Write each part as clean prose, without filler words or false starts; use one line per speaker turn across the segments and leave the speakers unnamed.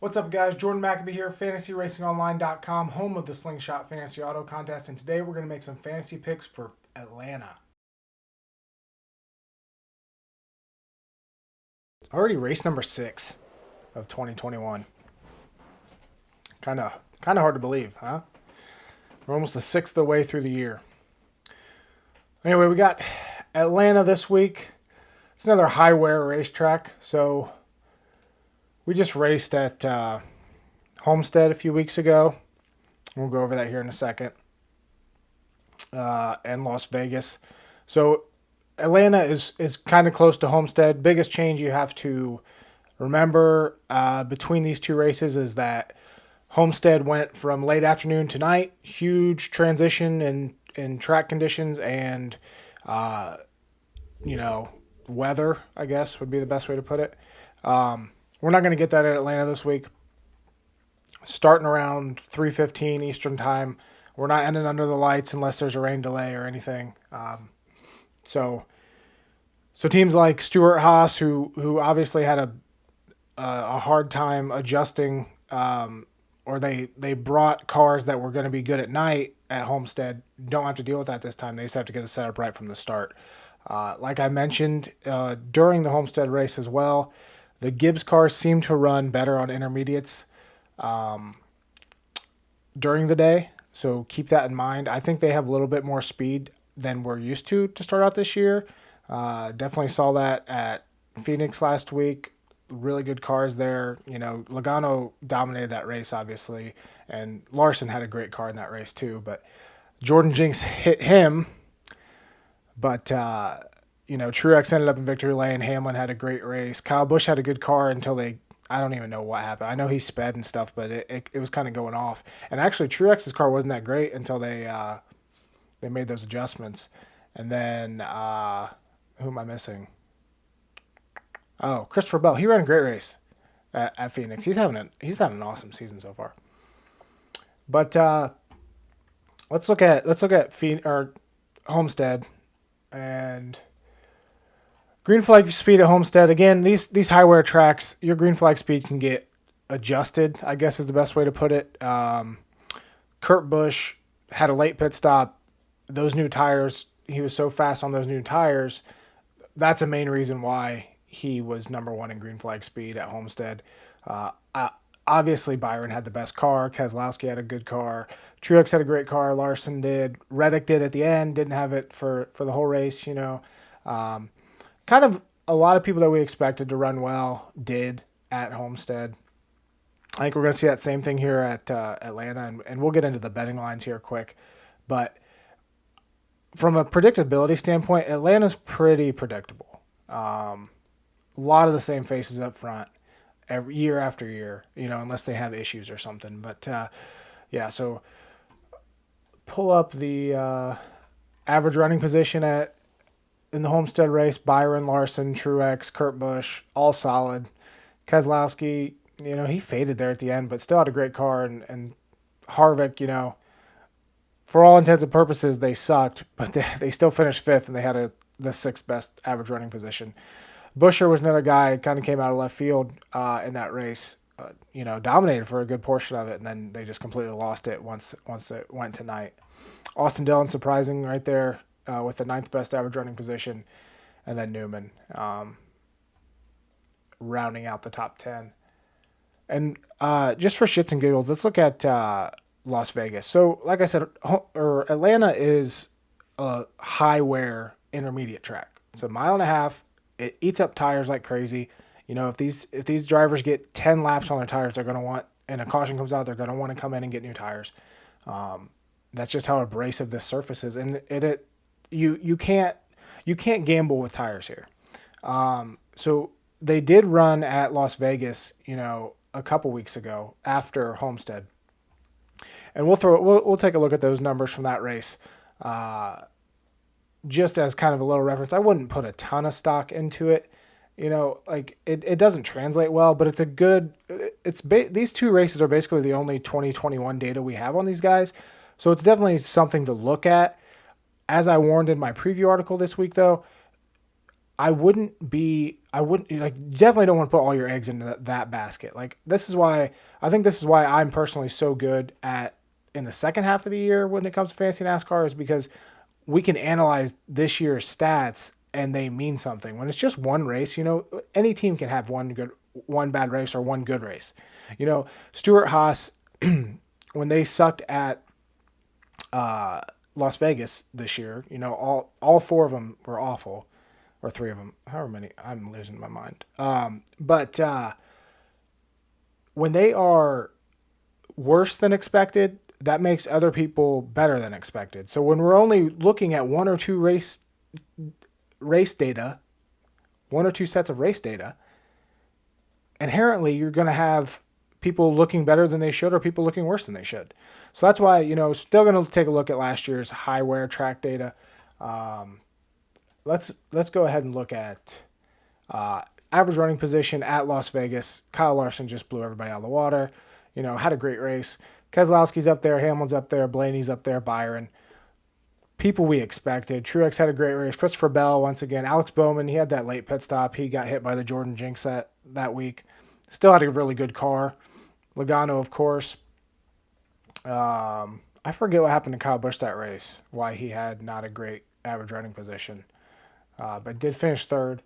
What's up, guys? Jordan McAbee here, fantasyracingonline.com, home of the Slingshot Fantasy Auto Contest, and today we're going to make some fantasy picks for Atlanta. Already race number 6 of 2021. Kind of hard to believe, huh? We're almost the sixth of the way through the year. Anyway, we got Atlanta this week. It's another high wear racetrack, so we just raced at Homestead a few weeks ago. We'll go over that here in a second. And Las Vegas. So Atlanta is kind of close to Homestead. Biggest change you have to remember between these two races is that Homestead went from late afternoon to night. Huge transition in track conditions and, weather, I guess, would be the best way to put it. We're not going to get that at Atlanta this week. Starting around 3:15 Eastern time. We're not ending under the lights unless there's a rain delay or anything. So teams like Stewart Haas, who obviously had a hard time adjusting, or they brought cars that were going to be good at night at Homestead, don't have to deal with that this time. They just have to get the setup right from the start. Like I mentioned during the Homestead race as well, the Gibbs cars seem to run better on intermediates during the day, so keep that in mind. I think they have a little bit more speed than we're used to start out this year. Definitely saw that at Phoenix last week. Really good cars there. Logano dominated that race, obviously, and Larson had a great car in that race too, but Jordan Jinx hit him. But Truex ended up in victory lane. Hamlin had a great race. Kyle Busch had a good car until I don't even know what happened. I know he sped and stuff, but it was kind of going off. And actually, Truex's car wasn't that great until they made those adjustments. And then, who am I missing? Oh, Christopher Bell. He ran a great race at Phoenix. He's having an awesome season so far. But let's look at Homestead and green flag speed at Homestead. Again, these high wear tracks, your green flag speed can get adjusted, I guess is the best way to put it. Kurt Busch had a late pit stop. Those new tires, he was so fast on those new tires. That's a main reason why he was number one in green flag speed at Homestead. Obviously, Byron had the best car. Keselowski had a good car. Truex had a great car. Larson did. Reddick did at the end. Didn't have it for the whole race, Kind of a lot of people that we expected to run well did at Homestead. I think we're going to see that same thing here at Atlanta, and we'll get into the betting lines here quick. But from a predictability standpoint, Atlanta's pretty predictable. A lot of the same faces up front every year after year, unless they have issues or something. But, so pull up the average running position in the Homestead race. Byron, Larson, Truex, Kurt Busch, all solid. Keselowski, he faded there at the end, but still had a great car. And Harvick, for all intents and purposes, they sucked, but they still finished fifth, and they had the sixth best average running position. Buescher was another guy, kind of came out of left field in that race. Dominated for a good portion of it, and then they just completely lost it once it went to night. Austin Dillon, surprising right there with the ninth best average running position, and then Newman rounding out the top 10. And just for shits and giggles, let's look at Las Vegas. So, like I said, Atlanta is a high wear intermediate track. It's a mile and a half. It eats up tires like crazy. If these drivers get 10 laps on their tires, they're going to want, and a caution comes out, they're going to want to come in and get new tires. That's just how abrasive this surface is, and you can't gamble with tires here. So they did run at Las Vegas, a couple weeks ago after Homestead, and we'll take a look at those numbers from that race. Just as kind of a little reference, I wouldn't put a ton of stock into it. It doesn't translate well, but these two races are basically the only 2021 data we have on these guys. So it's definitely something to look at. As I warned in my preview article this week, though, I wouldn't like, definitely don't want to put all your eggs into that basket. Like, I think this is why I'm personally so good in the second half of the year when it comes to fantasy NASCAR, is because we can analyze this year's stats and they mean something. When it's just one race, any team can have one bad race or one good race. Stuart Haas, when they sucked at Las Vegas this year, all four of them were awful, or three of them, however many. I'm losing my mind. But when they are worse than expected, that makes other people better than expected. So when we're only looking at one or two sets of race data, inherently you're going to have people looking better than they should or people looking worse than they should. So that's why, still going to take a look at last year's high wear track data. Let's go ahead and look at average running position at Las Vegas. Kyle Larson just blew everybody out of the water. Had a great race. Keselowski's up there, Hamlin's up there, Blaney's up there, Byron. People we expected. Truex had a great race. Christopher Bell, once again. Alex Bowman, he had that late pit stop. He got hit by the Jordan jinx that week. Still had a really good car. Logano, of course. I forget what happened to Kyle Busch that race, why he had not a great average running position. But did finish third.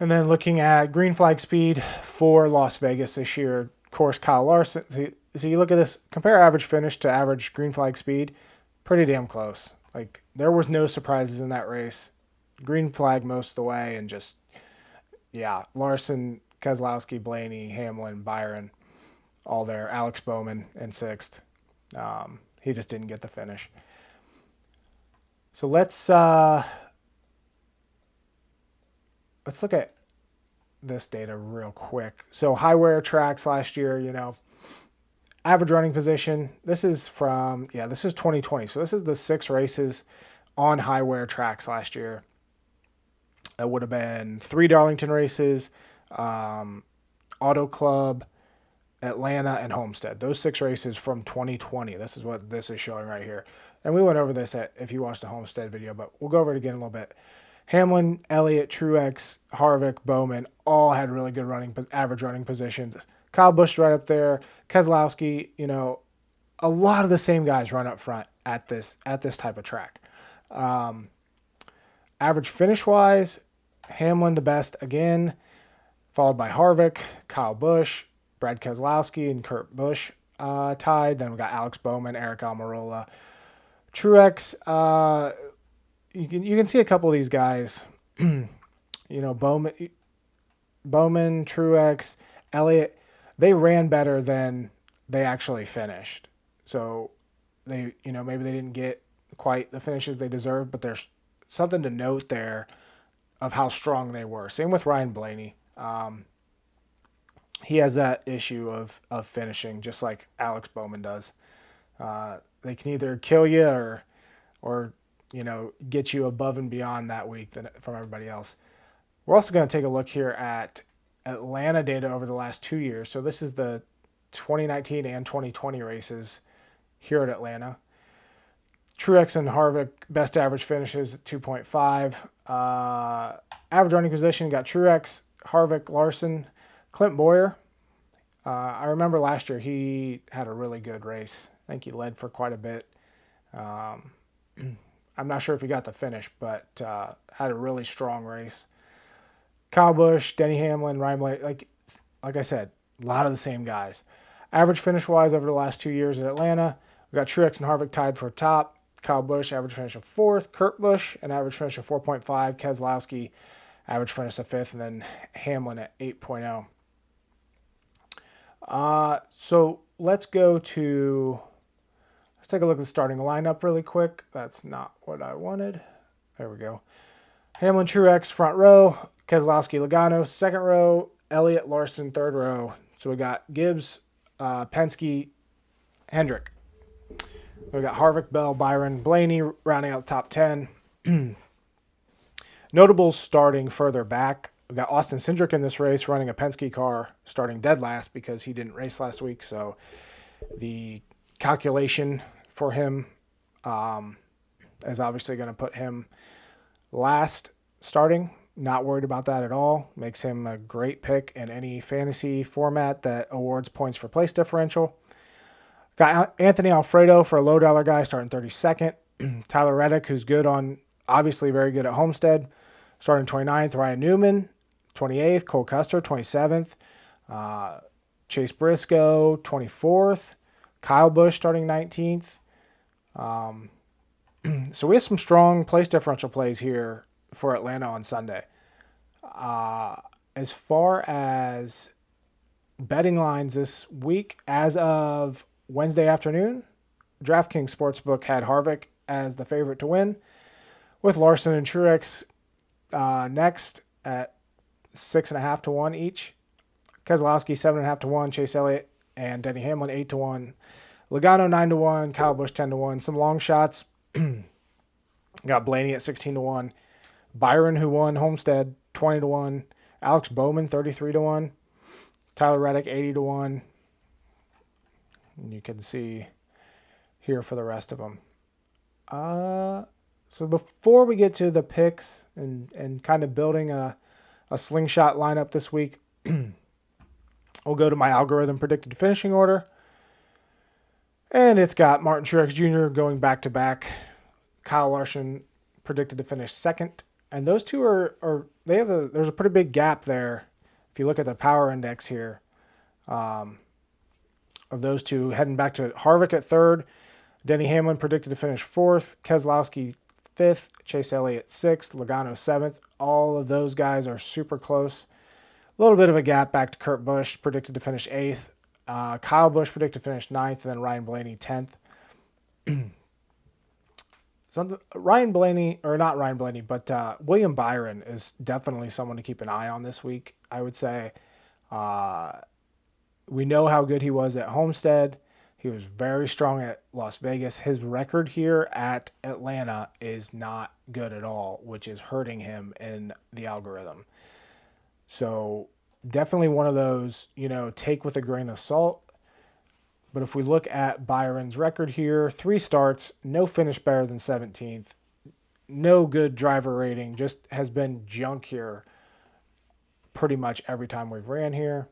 And then looking at green flag speed for Las Vegas this year, of course, Kyle Larson. So you look at this, compare average finish to average green flag speed, pretty damn close. Like, there was no surprises in that race. Green flag most of the way, and just, Larson, Keselowski, Blaney, Hamlin, Byron, all there. Alex Bowman in sixth. He just didn't get the finish. So let's look at this data real quick. So high wear tracks last year, average running position. This is 2020. So this is the 6 races on high wear tracks last year. That would have been 3 Darlington races, Auto Club, Atlanta, and Homestead. Those 6 races from 2020. This is what this is showing right here. And we went over this if you watched the Homestead video, but we'll go over it again in a little bit. Hamlin, Elliott, Truex, Harvick, Bowman all had really good average running positions. Kyle Busch right up there. Keselowski, a lot of the same guys run up front at this type of track. Average finish wise, Hamlin the best again, followed by Harvick, Kyle Busch, Brad Keselowski, and Kurt Busch tied. Then we got Alex Bowman, Eric Almirola, Truex. You can see a couple of these guys, Bowman, Truex, Elliott, they ran better than they actually finished. So maybe they didn't get quite the finishes they deserved, but there's something to note there of how strong they were. Same with Ryan Blaney. He has that issue of finishing, just like Alex Bowman does. They can either kill you or get you above and beyond that week from everybody else. We're also going to take a look here at Atlanta data over the last 2 years. So this is the 2019 and 2020 races here at Atlanta. Truex and Harvick, best average finishes at 2.5. Average running position, got Truex, Harvick, Larson, Clint Boyer. I remember last year he had a really good race. I think he led for quite a bit. I'm not sure if he got the finish, but had a really strong race. Kyle Busch, Denny Hamlin, Ryan Blaney, like I said, a lot of the same guys. Average finish-wise over the last 2 years at Atlanta, we got Truex and Harvick tied for top. Kyle Busch, average finish of 4th. Kurt Busch, an average finish of 4.5. Keselowski, average finish of 5th. And then Hamlin at 8.0. So let's take a look at the starting lineup really quick. That's not what I wanted. There we go. Hamlin, Truex, front row. Keselowski, Logano, second row. Elliott, Larson, third row. So we got Gibbs, Penske, Hendrick. We got Harvick, Bell, Byron, Blaney rounding out the top 10. Notables starting further back. We got Austin Cindric in this race running a Penske car, starting dead last because he didn't race last week. So the calculation for him is obviously going to put him last. starting. Not worried about that at all. Makes him a great pick in any fantasy format that awards points for place differential. Got Anthony Alfredo for a low dollar guy starting 32nd. Tyler Reddick, who's good on, obviously very good at Homestead, starting 29th. Ryan Newman, 28th. Cole Custer, 27th. Chase Briscoe, 24th. Kyle Busch starting 19th. So we have some strong place differential plays here for Atlanta on Sunday. As far as betting lines this week, as of Wednesday afternoon, DraftKings Sportsbook had Harvick as the favorite to win, with Larson and Truex next at 6.5 to 1 each. Keselowski 7.5 to 1. Chase Elliott and Denny Hamlin 8 to 1. Logano 9 to 1. Kyle Busch 10 to 1. Some long shots. Got Blaney at 16 to 1. Byron, who won Homestead, 20 to 1. Alex Bowman 33 to 1. Tyler Reddick 80 to 1. And you can see here for the rest of them. So before we get to the picks and kind of building a slingshot lineup this week, we'll go to my algorithm predicted finishing order. And it's got Martin Truex Jr. going back-to-back. Kyle Larson predicted to finish second. And those two there's a pretty big gap there. If you look at the power index here, of those two, heading back to Harvick at third. Denny Hamlin predicted to finish fourth. Keselowski fifth. Chase Elliott sixth. Logano seventh. All of those guys are super close. A little bit of a gap back to Kurt Busch, predicted to finish eighth. Kyle Busch predicted to finish ninth, and then Ryan Blaney 10th. William Byron is definitely someone to keep an eye on this week, I would say. We know how good he was at Homestead. He was very strong at Las Vegas. His record here at Atlanta is not good at all, which is hurting him in the algorithm. So definitely one of those, take with a grain of salt. But if we look at Byron's record here, 3 starts, no finish better than 17th, no good driver rating, just has been junk here pretty much every time we've ran here.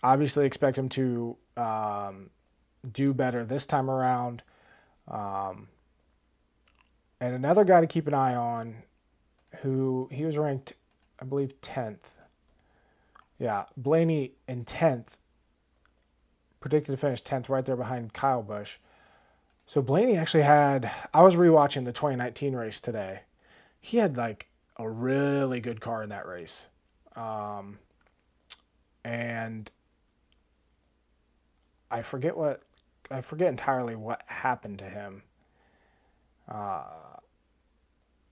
Obviously expect him to do better this time around. And another guy to keep an eye on, who he was ranked, I believe, 10th. Yeah, Blaney in 10th. Predicted to finish 10th, right there behind Kyle Busch. So Blaney actually I was rewatching the 2019 race today. He had like a really good car in that race. And I forget entirely what happened to him.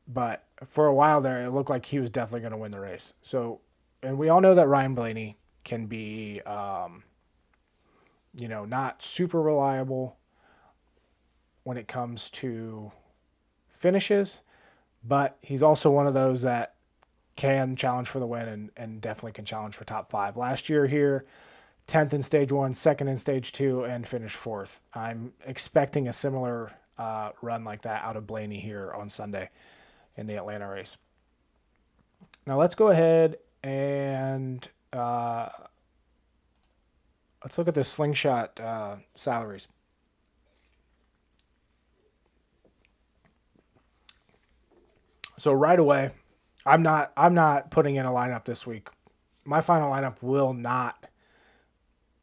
But for a while there, it looked like he was definitely going to win the race. So, and we all know that Ryan Blaney can be, not super reliable when it comes to finishes, but he's also one of those that can challenge for the win and definitely can challenge for top 5. Last year here, 10th in stage 1, 2nd in stage 2, and finished 4th. I'm expecting a similar run like that out of Blaney here on Sunday in the Atlanta race. Now let's go ahead and let's look at the slingshot salaries. So right away, I'm not putting in a lineup this week. My final lineup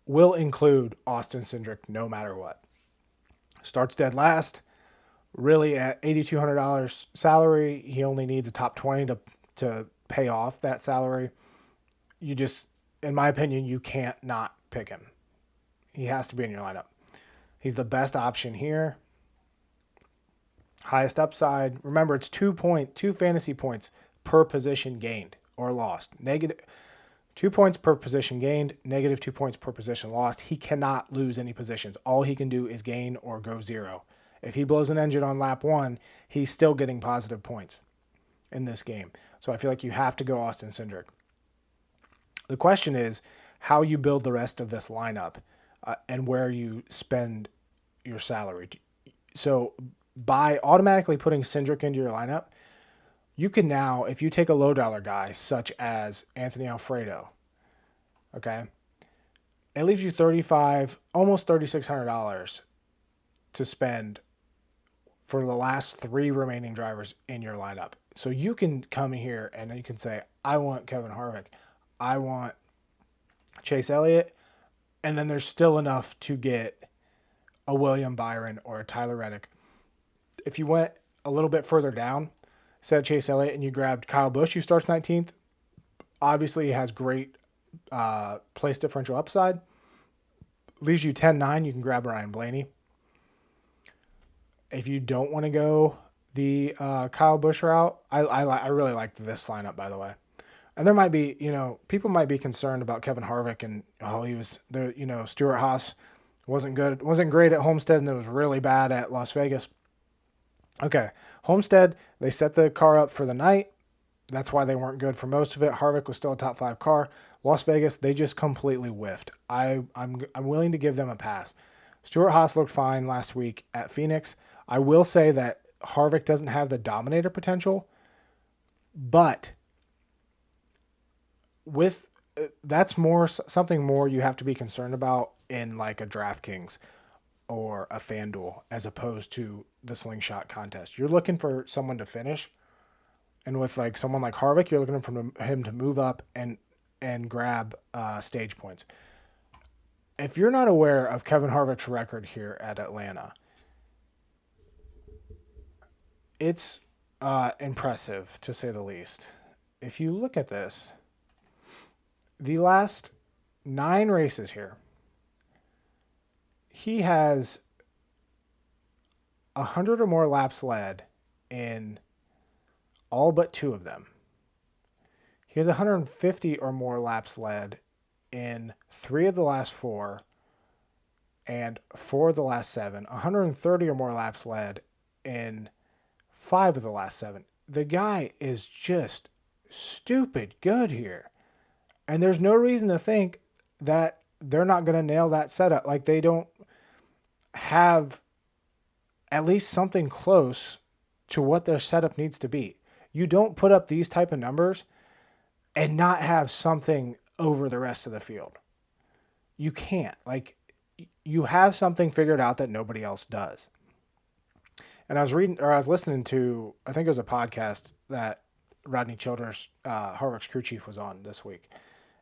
will include Austin Cindric no matter what. Starts dead last. Really at $8,200 salary, he only needs a top 20 to pay off that salary. You just, in my opinion, you can't not pick him. He has to be in your lineup. He's the best option here. Highest upside. Remember, it's 2 fantasy points per position gained or lost. Negative 2 points per position gained, negative 2 points per position lost. He cannot lose any positions. All he can do is gain or go 0. If he blows an engine on lap 1, he's still getting positive points in this game. So I feel like you have to go Austin Cindric. The question is how you build the rest of this lineup and where you spend your salary. So by automatically putting Cindric into your lineup, You can now, if you take a low dollar guy such as Anthony Alfredo, okay, it leaves you almost $3,600 to spend for the last 3 remaining drivers in your lineup. So you can come here and you can say, I want Kevin Harvick, I want Chase Elliott, and then there's still enough to get a William Byron or a Tyler Reddick. If you went a little bit further down, said Chase Elliott, and you grabbed Kyle Busch, who starts 19th, obviously he has great place differential upside. Leaves you 10-9, you can grab Ryan Blaney. If you don't want to go the Kyle Busch route, I really like this lineup, by the way. And there might be, people might be concerned about Kevin Harvick and he was there, Stuart Haas wasn't great at Homestead and it was really bad at Las Vegas. Okay, Homestead, they set the car up for the night. That's why they weren't good for most of it. Harvick was still a top 5 car. Las Vegas, they just completely whiffed. I'm willing to give them a pass. Stuart Haas looked fine last week at Phoenix. I will say that Harvick doesn't have the dominator potential, but that's something more you have to be concerned about in like a DraftKings or a FanDuel as opposed to the Slingshot contest. You're looking for someone to finish, and with like someone like Harvick, you're looking for him to move up and grab stage points. If you're not aware of Kevin Harvick's record here at Atlanta, it's impressive to say the least. If you look at this, the last 9 races here, he has 100 or more laps led in all but 2 of them. He has 150 or more laps led in 3 of the last 4 and 4 of the last 7. 130 or more laps led in 5 of the last 7. The guy is just stupid good here. And there's no reason to think that they're not going to nail that setup. Like, they don't have at least something close to what their setup needs to be. You don't put up these type of numbers and not have something over the rest of the field. You can't. Like, you have something figured out that nobody else does. And I was listening to, I think it was a podcast that Rodney Childers, Harvick's crew chief, was on this week.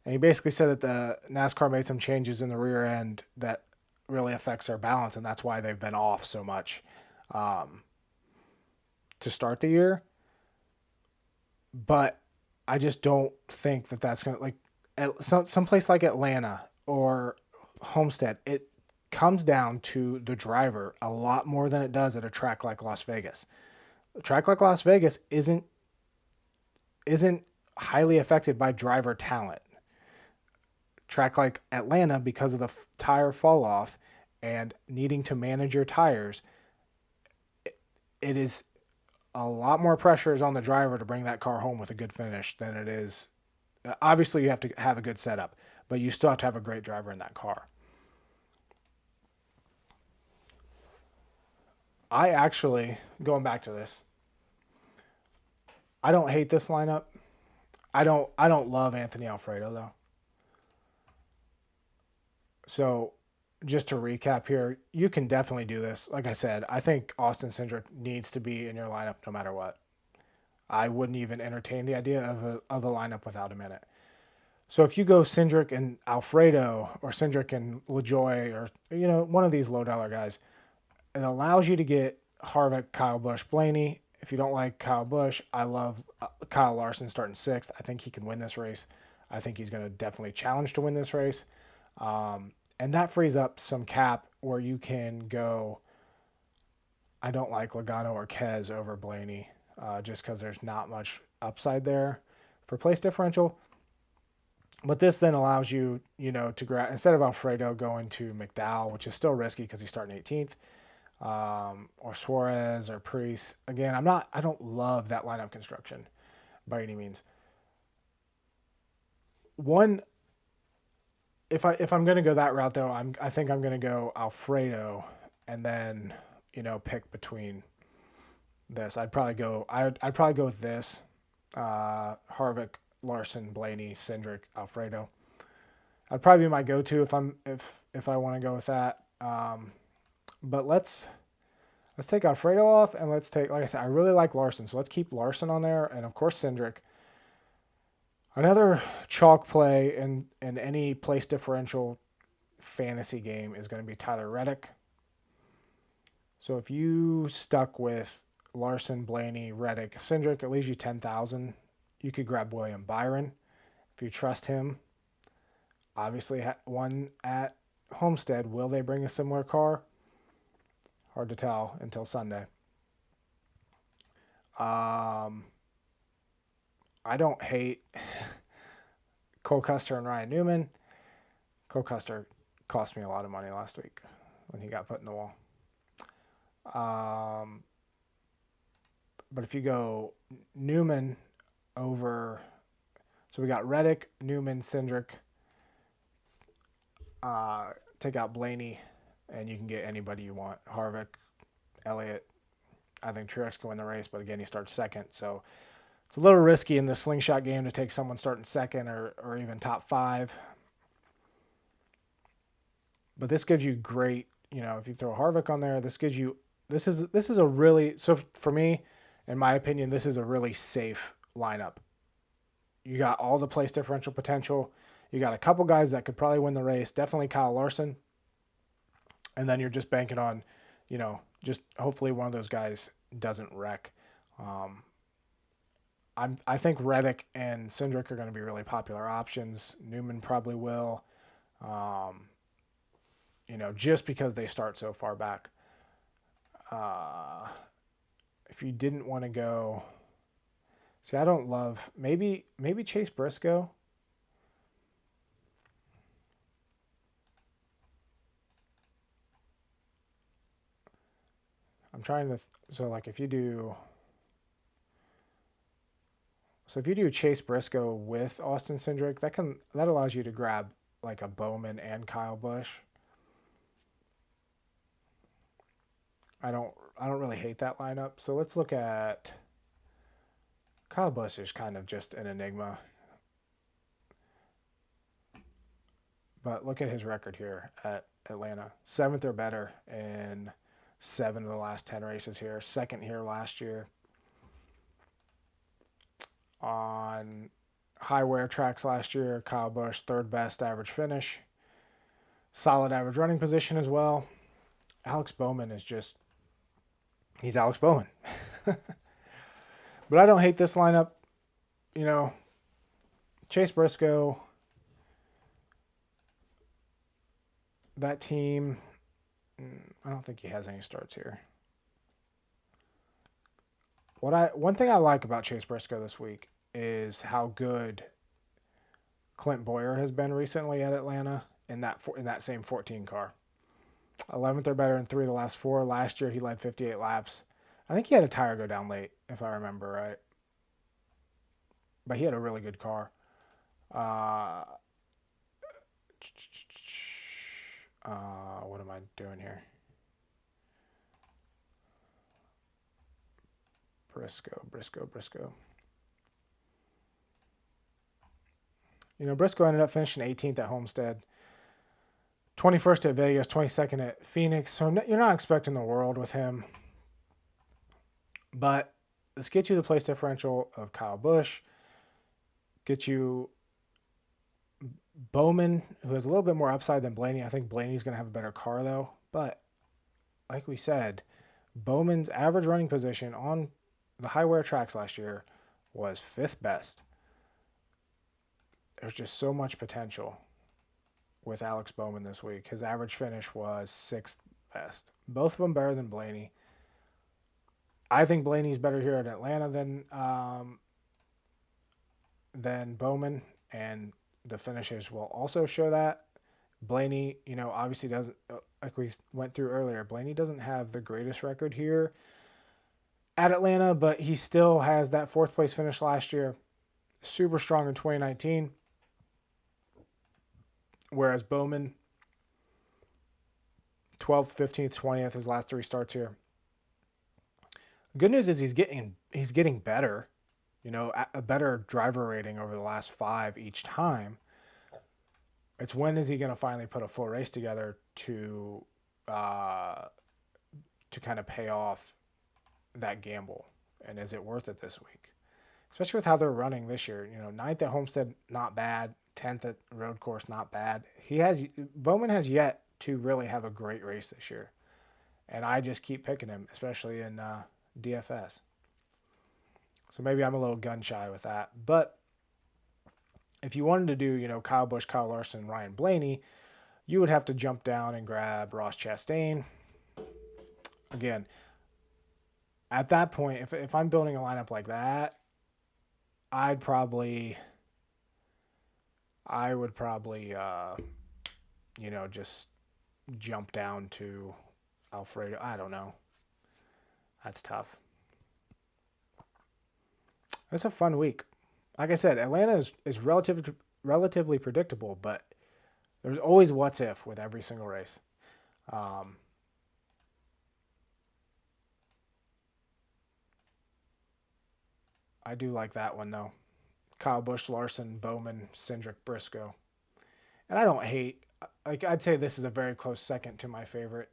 And he basically said that the NASCAR made some changes in the rear end that really affects their balance, and that's why they've been off so much to start the year. But I just don't think that that's going to, like, at some place like Atlanta or Homestead, it comes down to the driver a lot more than it does at a track like Las Vegas. A track like Las Vegas isn't highly affected by driver talent. Track like Atlanta, because of the tire fall off and needing to manage your tires, it is a lot more pressure is on the driver to bring that car home with a good finish than it is. Obviously, you have to have a good setup, but you still have to have a great driver in that car. I actually, going back to this, I don't hate this lineup. I don't love Anthony Alfredo, though. So, just to recap here, you can definitely do this. Like I said, I think Austin Cindric needs to be in your lineup no matter what. I wouldn't even entertain the idea of a lineup without him in it. So if you go Cindric and Alfredo or Cindric and LaJoie or one of these low dollar guys, it allows you to get Harvick, Kyle Busch, Blaney. If you don't like Kyle Busch, I love Kyle Larson starting 6th. I think he can win this race. I think he's going to definitely challenge to win this race. And that frees up some cap where you can go, I don't like Logano or Kez over Blaney, just because there's not much upside there for place differential. But this then allows you, to grab, instead of Alfredo going to McDowell, which is still risky because he's starting 18th, or Suarez or Priest. Again, I don't love that lineup construction by any means. If I'm going to go that route, though, I think I'm going to go Alfredo and then, pick between this. I'd probably go with this. Harvick, Larson, Blaney, Cindric, Alfredo. That'd probably be my go-to if I want to go with that. But let's take Alfredo off, and let's take, like I said, I really like Larson, so let's keep Larson on there, and of course Cindric. Another chalk play in any place differential fantasy game is going to be Tyler Reddick. So if you stuck with Larson, Blaney, Reddick, Cindric, it leaves you 10,000. You could grab William Byron if you trust him. Obviously, one at Homestead. Will they bring a similar car? Hard to tell until Sunday. I don't hate Cole Custer and Ryan Newman. Cole Custer cost me a lot of money last week when he got put in the wall. But if you go Newman over, so we got Reddick, Newman, Cindric. Take out Blaney, and you can get anybody you want. Harvick, Elliott. I think Truex can win the race, but again, he starts second, so it's a little risky in the slingshot game to take someone starting second or even top 5. But this gives you great, if you throw Harvick on there, this is a really, so for me, in my opinion, this is a really safe lineup. You got all the place differential potential. You got a couple guys that could probably win the race. Definitely Kyle Larson. And then you're just banking on, just hopefully one of those guys doesn't wreck. I think Reddick and Cindric are going to be really popular options. Newman probably will. Just because they start so far back. If you didn't want to go, see, I don't love, maybe Chase Briscoe. I'm trying to, if you do Chase Briscoe with Austin Cindric, that allows you to grab like a Bowman and Kyle Busch. I don't really hate that lineup. So let's look at Kyle Busch is kind of just an enigma. But look at his record here at Atlanta. 7th or better in 7 of the last 10 races here. 2nd here last year. On high wear tracks last year, Kyle Busch, 3rd best average finish. Solid average running position as well. Alex Bowman is just, he's Alex Bowman. But I don't hate this lineup. Chase Briscoe, that team, I don't think he has any starts here. One thing I like about Chase Briscoe this week is how good Clint Boyer has been recently at Atlanta in that same 14 car. 11th or better in 3 of the last 4. Last year he led 58 laps. I think he had a tire go down late, if I remember right. But he had a really good car. What am I doing here? Briscoe. Briscoe ended up finishing 18th at Homestead, 21st at Vegas, 22nd at Phoenix. So you're not expecting the world with him. But let's get you the place differential of Kyle Busch. Get you Bowman, who has a little bit more upside than Blaney. I think Blaney's going to have a better car, though. But like we said, Bowman's average running position on the high wear tracks last year was 5th best. There's just so much potential with Alex Bowman this week. His average finish was 6th best. Both of them better than Blaney. I think Blaney's better here at Atlanta than Bowman, and the finishes will also show that. Blaney, obviously doesn't, like we went through earlier, Blaney doesn't have the greatest record here at Atlanta, but he still has that 4th place finish last year. Super strong in 2019. Whereas Bowman, 12th, 15th, 20th, his last 3 starts here. Good news is he's getting better. You know, a better driver rating over the last 5 each time. It's when is he going to finally put a full race together to kind of pay off that gamble, and is it worth it this week? Especially with how they're running this year. You know, 9th at Homestead, not bad. 10th at Road Course, not bad. Bowman has yet to really have a great race this year, and I just keep picking him, especially in DFS. So maybe I'm a little gun shy with that. But if you wanted to do, you know, Kyle Busch, Kyle Larson, Ryan Blaney, you would have to jump down and grab Ross Chastain. Again, at that point, if I'm building a lineup like that, I would probably, you know, just jump down to Alfredo. I don't know. That's tough. It's a fun week. Like I said, Atlanta is relatively predictable, but there's always what's if with every single race. I do like that one though. Kyle Busch, Larson, Bowman, Cindric, Briscoe. And I don't hate, like, I'd say this is a very close second to my favorite.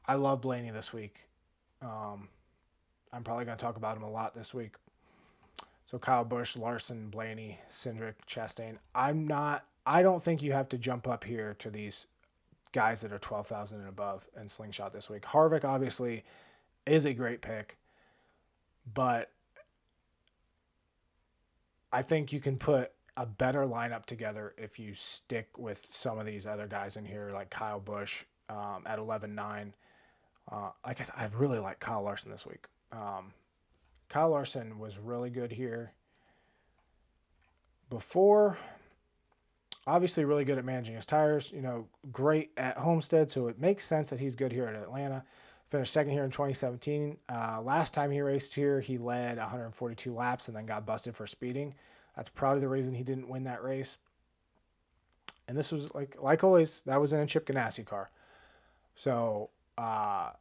I love Blaney this week. I'm probably going to talk about him a lot this week. So Kyle Busch, Larson, Blaney, Cindric, Chastain. I don't think you have to jump up here to these guys that are 12,000 and above in Slingshot this week. Harvick obviously is a great pick, but I think you can put a better lineup together if you stick with some of these other guys in here, like Kyle Busch at 11.9. Like I said, I really like Kyle Larson this week. Kyle Larson was really good here before. Obviously really good at managing his tires. You know, great at Homestead, so it makes sense that he's good here at Atlanta. Finished second here in 2017. Last time he raced here, he led 142 laps and then got busted for speeding. That's probably the reason he didn't win that race. And this was, like always, that was in a Chip Ganassi car. So I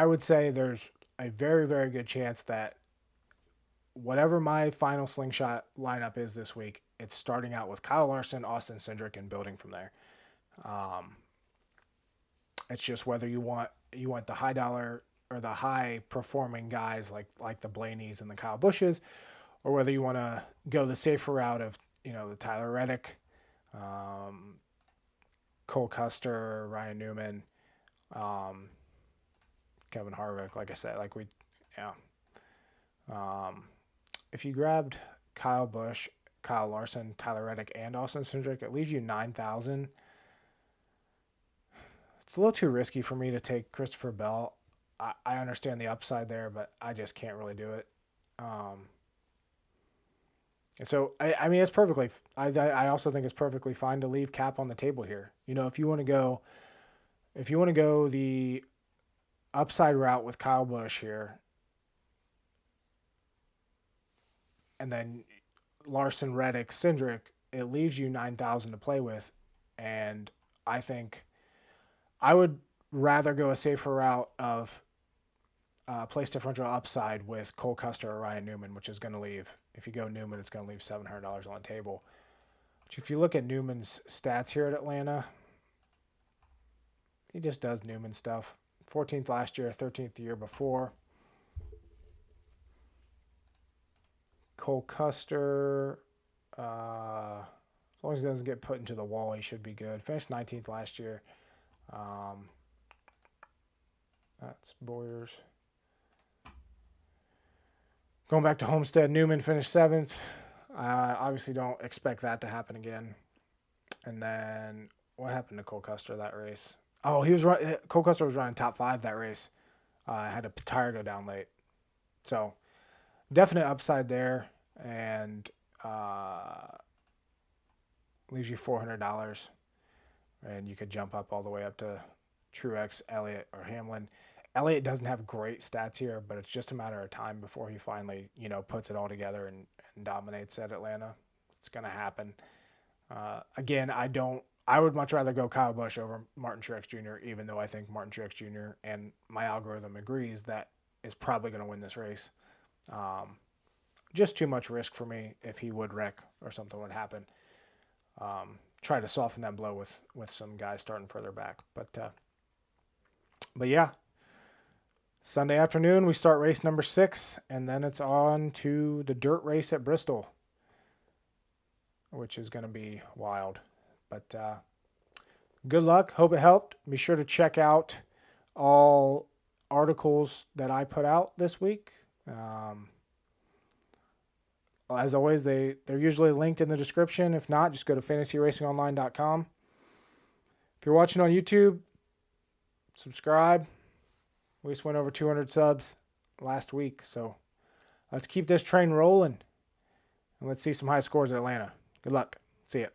would say there's a very, very good chance that whatever my final Slingshot lineup is this week, it's starting out with Kyle Larson, Austin Cindric, and building from there. It's just whether you want the high dollar or the high performing guys like the Blaneys and the Kyle Bushes, or whether you want to go the safer route of, you know, the Tyler Reddick, Cole Custer, Ryan Newman, Kevin Harvick. Like I said, if you grabbed Kyle Busch, Kyle Larson, Tyler Reddick, and Austin Cindric, it leaves you 9,000. It's a little too risky for me to take Christopher Bell. I understand the upside there, but I just can't really do it. And so, I mean, it's perfectly. I also think it's perfectly fine to leave Cap on the table here. You know, if you want to go the upside route with Kyle Busch here, and then Larson, Reddick, Cindric, it leaves you 9,000 to play with, and I think I would rather go a safer route of place differential upside with Cole Custer or Ryan Newman, which is going to leave, if you go Newman, it's going to leave $700 on the table. Which, if you look at Newman's stats here at Atlanta, he just does Newman stuff. 14th last year, 13th the year before. Cole Custer, as long as he doesn't get put into the wall, he should be good. Finished 19th last year. That's Boyers. Going back to Homestead, Newman finished 7th. Obviously don't expect that to happen again. And then what happened to Cole Custer that race? Oh, Cole Custer was running top 5 that race. Had a tire go down late. So definite upside there, and leaves you $400. And you could jump up all the way up to Truex, Elliott, or Hamlin. Elliott doesn't have great stats here, but it's just a matter of time before he finally, you know, puts it all together and dominates at Atlanta. It's going to happen. Again, I don't I would much rather go Kyle Busch over Martin Truex Jr., even though I think Martin Truex Jr. and my algorithm agrees that is probably going to win this race. Just too much risk for me if he would wreck or something would happen. Try to soften that blow with some guys starting further back. But yeah, Sunday afternoon we start race number 6, and then it's on to the dirt race at Bristol, which is going to be wild. But good luck. Hope it helped. Be sure to check out all articles that I put out this week. As always, they're usually linked in the description. If not, just go to fantasyracingonline.com. If you're watching on YouTube, subscribe. We just went over 200 subs last week, so let's keep this train rolling, and let's see some high scores at Atlanta. Good luck. See ya.